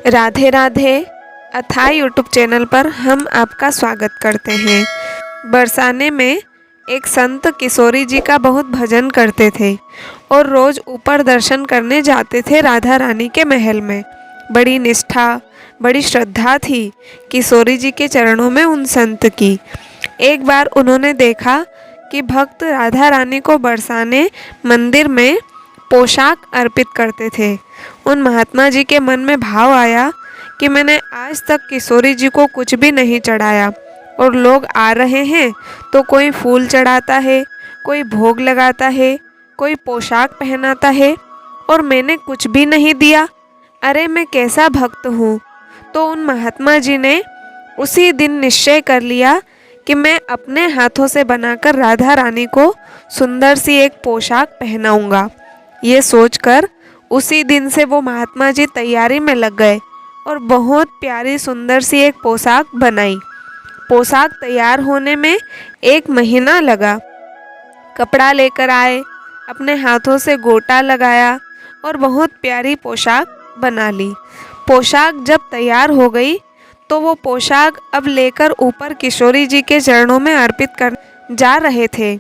राधे राधे अथाह YouTube channel पर हम आपका स्वागत करते हैं। बरसाने में एक संत किशोरी जी का बहुत भजन करते थे और रोज़ ऊपर दर्शन करने जाते थे राधा रानी के महल में। बड़ी निष्ठा, बड़ी श्रद्धा थी किशोरी जी के चरणों में उन संत की। एक बार उन्होंने देखा कि भक्त राधा रानी को बरसाने मंदिर में पोशाक अर्पित करते थे। उन महात्मा जी के मन में भाव आया कि मैंने आज तक किशोरी जी को कुछ भी नहीं चढ़ाया और लोग आ रहे हैं तो कोई फूल चढ़ाता है, कोई भोग लगाता है, कोई पोशाक पहनाता है और मैंने कुछ भी नहीं दिया। अरे मैं कैसा भक्त हूँ। तो उन महात्मा जी ने उसी दिन निश्चय कर लिया कि मैं अपने हाथों से बनाकर राधा रानी को सुंदर सी एक पोशाक पहनाऊंगा। ये सोचकर उसी दिन से वो महात्मा जी तैयारी में लग गए और बहुत प्यारी सुंदर सी एक पोशाक बनाई। पोशाक तैयार होने में 1 महीना लगा। कपड़ा लेकर आए, अपने हाथों से गोटा लगाया और बहुत प्यारी पोशाक बना ली। पोशाक जब तैयार हो गई तो वो पोशाक अब लेकर ऊपर किशोरी जी के चरणों में अर्पित कर जा रहे थे।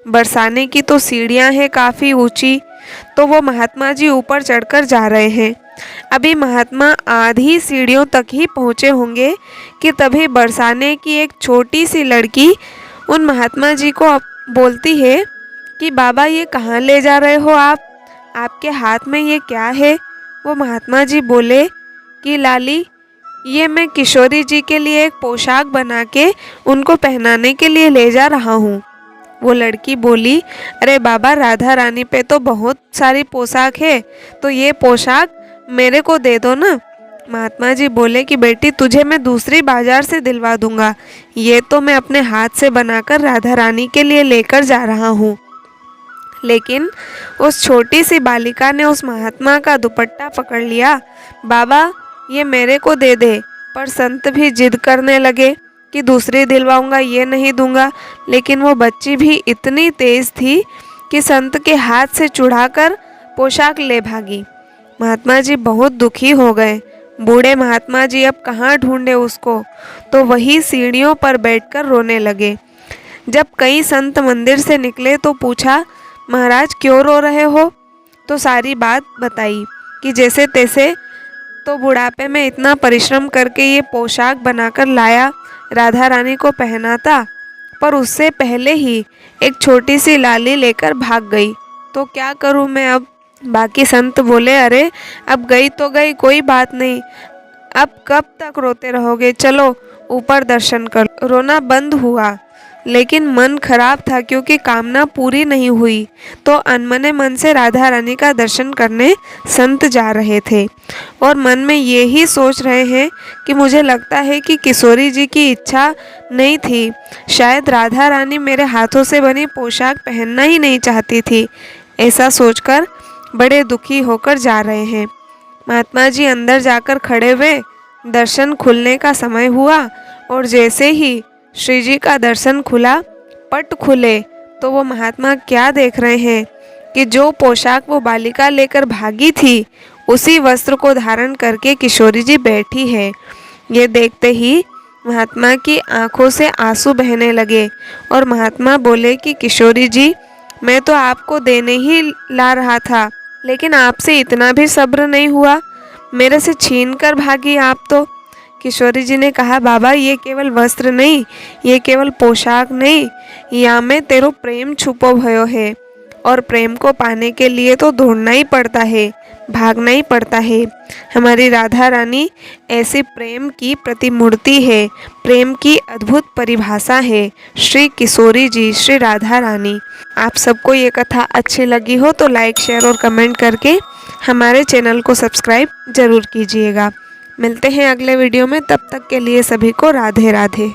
बरसाने की तो सीढ़ियां हैं काफ़ी ऊंची, तो वो महात्मा जी ऊपर चढ़कर जा रहे हैं। अभी महात्मा आधी सीढ़ियों तक ही पहुँचे होंगे कि तभी बरसाने की एक छोटी सी लड़की उन महात्मा जी को बोलती है कि बाबा ये कहाँ ले जा रहे हो आप? आपके हाथ में ये क्या है? वो महात्मा जी बोले कि लाली, ये मैं किशोरी जी के लिए एक पोशाक बना के उनको पहनाने के लिए ले जा रहा हूँ। वो लड़की बोली, अरे बाबा, राधा रानी पे तो बहुत सारी पोशाक है, तो ये पोशाक मेरे को दे दो ना। महात्मा जी बोले कि बेटी, तुझे मैं दूसरी बाजार से दिलवा दूंगा, ये तो मैं अपने हाथ से बनाकर राधा रानी के लिए लेकर जा रहा हूँ। लेकिन उस छोटी सी बालिका ने उस महात्मा का दुपट्टा पकड़ लिया। बाबा, ये मेरे को दे दे। पर संत भी जिद करने लगे कि दूसरी दिलवाऊंगा, ये नहीं दूंगा। लेकिन वो बच्ची भी इतनी तेज थी कि संत के हाथ से छुड़ाकर पोशाक ले भागी। महात्मा जी बहुत दुखी हो गए। बूढ़े महात्मा जी अब कहाँ ढूंढे उसको, तो वही सीढ़ियों पर बैठकर रोने लगे। जब कई संत मंदिर से निकले तो पूछा, महाराज क्यों रो रहे हो? तो सारी बात बताई कि जैसे तैसे तो बुढ़ापे में इतना परिश्रम करके ये पोशाक बनाकर लाया, राधा रानी को पहनाता, पर उससे पहले ही एक छोटी सी लाली लेकर भाग गई। तो क्या करूं मैं अब? बाकी संत बोले, अरे अब गई तो गई, कोई बात नहीं, अब कब तक रोते रहोगे, चलो ऊपर दर्शन कर। रोना बंद हुआ, लेकिन मन खराब था क्योंकि कामना पूरी नहीं हुई। तो अनमने मन से राधा रानी का दर्शन करने संत जा रहे थे और मन में ये ही सोच रहे हैं कि मुझे लगता है कि किशोरी जी की इच्छा नहीं थी, शायद राधा रानी मेरे हाथों से बनी पोशाक पहनना ही नहीं चाहती थी। ऐसा सोचकर बड़े दुखी होकर जा रहे हैं। महात्मा जी अंदर जाकर खड़े हुए। दर्शन खुलने का समय हुआ और जैसे ही श्री जी का दर्शन खुला, पट खुले, तो वो महात्मा क्या देख रहे हैं कि जो पोशाक वो बालिका लेकर भागी थी, उसी वस्त्र को धारण करके किशोरी जी बैठी है। ये देखते ही महात्मा की आंखों से आंसू बहने लगे और महात्मा बोले कि किशोरी जी, मैं तो आपको देने ही ला रहा था, लेकिन आपसे इतना भी सब्र नहीं हुआ, मेरे से छीन कर भागी आप तो। किशोरी जी ने कहा, बाबा, ये केवल वस्त्र नहीं, ये केवल पोशाक नहीं, यहाँ में तेरो प्रेम छुपो भयो है और प्रेम को पाने के लिए तो ढूंढना ही पड़ता है, भागना ही पड़ता है। हमारी राधा रानी ऐसी प्रेम की प्रतिमूर्ति है, प्रेम की अद्भुत परिभाषा है श्री किशोरी जी, श्री राधा रानी। आप सबको ये कथा अच्छी लगी हो तो लाइक, शेयर और कमेंट करके हमारे चैनल को सब्सक्राइब जरूर कीजिएगा। मिलते हैं अगले वीडियो में, तब तक के लिए सभी को राधे राधे।